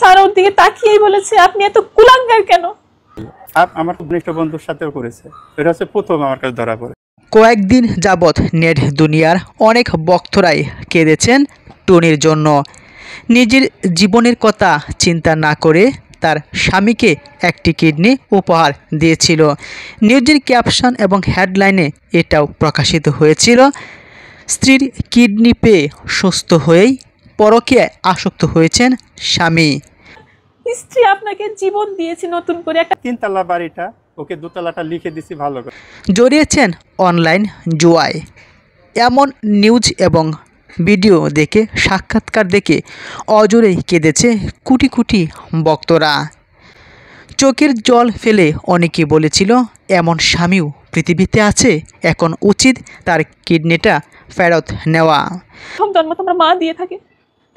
Sir ওর দিকে তাকিয়েই বলেছে আপনি এত কুলাঙ্গার কেন। আমার ঘনিষ্ঠ বন্ধুর সাথেও করেছে, এটা হচ্ছে প্রথম আমার কাছে ধরা পড়ে। কয়েকদিন যাবৎ নেট দুনিয়ার অনেক ভক্তরাই কেঁদেছেন টুনির জন্য। নিজের জীবনের কথা চিন্তা না করে তার স্বামীকে একটি কিডনি উপহার দিয়েছিল। নিউজের ক্যাপশন এবং হেডলাইনে এটাও প্রকাশিত হয়েছিল, স্ত্রীর কিডনি পেয়ে সুস্থ হয়েই পরকীয়ায় আসক্ত হয়েছেন স্বামী। স্ত্রী আপনাকে জীবন দিয়েছে নতুন করে একটা। 3 তলা বাড়িটা ওকে 2 তলাটা লিখে দিছি ভালো করে। জড়িয়েছেন অনলাইন জুয়ায়। এমন নিউজ এবং ভিডিও দেখে, সাক্ষাৎকার দেখে অজরেই কেঁদেছে কোটি কোটি ভক্তরা। চোখের জল ফেলে অনেকে বলেছিল এমন স্বামীও পৃথিবীতে আছে, এখন উচিত তার কিডনিটা ফেরত নেওয়া। প্রথম জন্ম তোমার মা দিয়ে থাকে,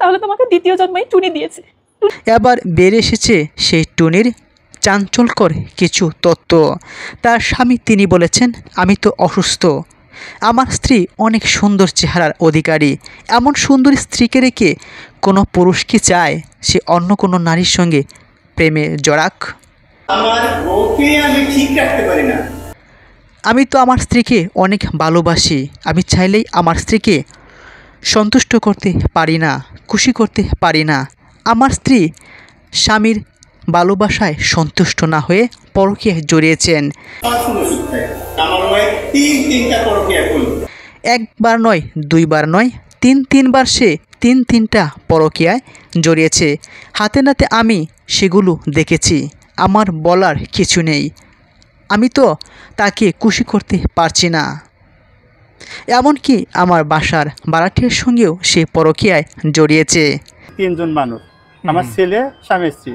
তাহলে তোমাকে দ্বিতীয় জন্মই টুনি দিয়েছে। এবার বেড়ে এসেছে সেই টুনির চাঞ্চল্যকর কিছু তথ্য। তার স্বামী তিনি বলেছেন, আমি তো অসুস্থ, আমার স্ত্রী অনেক সুন্দর চেহারার অধিকারী। এমন সুন্দর স্ত্রীকে রেখে কোনো পুরুষ কি চায় সে অন্য কোনো নারীর সঙ্গে প্রেমে জড়াক? আমি তো আমার স্ত্রীকে অনেক ভালোবাসি, আমি চাইলেই আমার স্ত্রীকে সন্তুষ্ট করতে পারি না, খুশি করতে পারি না। আমার স্ত্রী স্বামীর ভালোবাসায় সন্তুষ্ট না হয়ে পরকীয়ায় জড়িয়েছেন। একবার নয়, দুইবার নয়, তিনবার সে তিনটা পরকীয়ায় জড়িয়েছে। হাতে নাতে আমি সেগুলো দেখেছি। আমার বলার কিছু নেই, আমি তো তাকে খুশি করতে পারছি না। এমনকি আমার বাসার ভাড়াটিয়ার সঙ্গেও সে পরকীয়ায় জড়িয়েছে। 3 জন মানুষ, আমার ছেলে, স্বামী, স্ত্রী,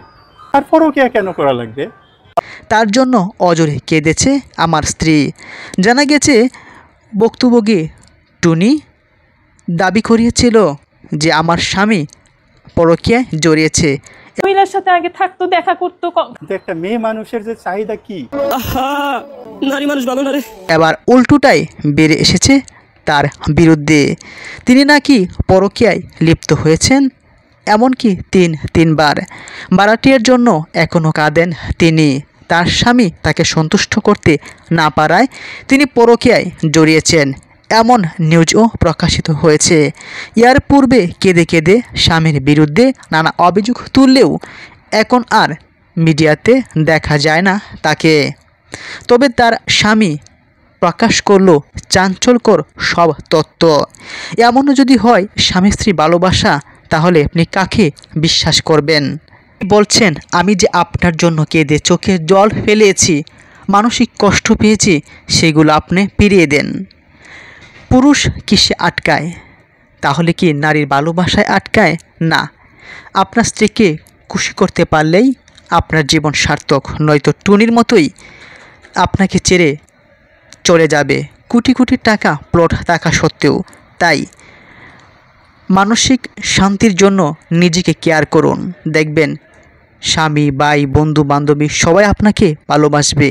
আর পরকীয়া কেন করা লাগবে? তার জন্য অজরে কেঁদেছে আমার স্ত্রী। জানা গেছে ভুক্তভোগী টুনি দাবি করিয়েছিল যে আমার স্বামী পরকীয়ায় জড়িয়েছে। মহিলার সাথে আগে থাকতো, দেখা করতো। একটা মেয়ে মানুষের যে চাহিদা কি, নারী মানুষ ভালো না রে। এবার উল্টোটাই বেড়ে এসেছে তার বিরুদ্ধে। তিনি নাকি পরকীয়ায় লিপ্ত হয়েছেন, এমনকি তিনবার। ভাড়াটিয়ার জন্য এখনও কাঁদেন তিনি। তার স্বামী তাকে সন্তুষ্ট করতে না পারায় তিনি পরকীয়ায় জড়িয়েছেন, এমন নিউজও প্রকাশিত হয়েছে। এর পূর্বে কেঁদে কেঁদে স্বামীর বিরুদ্ধে নানা অভিযোগ তুললেও এখন আর মিডিয়াতে দেখা যায় না তাকে। তবে তার স্বামী প্রকাশ করল চাঞ্চল্যকর সব তথ্য। এমনও যদি হয় স্বামী স্ত্রী ভালোবাসা, তাহলে আপনি কাকে বিশ্বাস করবেন? বলছেন, আমি যে আপনার জন্য কেঁদে চোখে জল ফেলেছি, মানসিক কষ্ট পেয়েছি, সেগুলো আপনি ফিরিয়ে দেন। পুরুষ কিসে আটকায়? তাহলে কি নারীর ভালোবাসায় আটকায়? না, আপনার স্ত্রীকে খুশি করতে পারলেই আপনার জীবন সার্থক, নয়তো টুনির মতোই আপনাকে ছেড়ে চলে যাবে কোটি কোটি টাকা প্লট থাকা সত্ত্বেও। তাই মানসিক শান্তির জন্য নিজেকে কেয়ার করুন, দেখবেন স্বামী, ভাই, বন্ধু বান্ধবী সবাই আপনাকে ভালোবাসবে।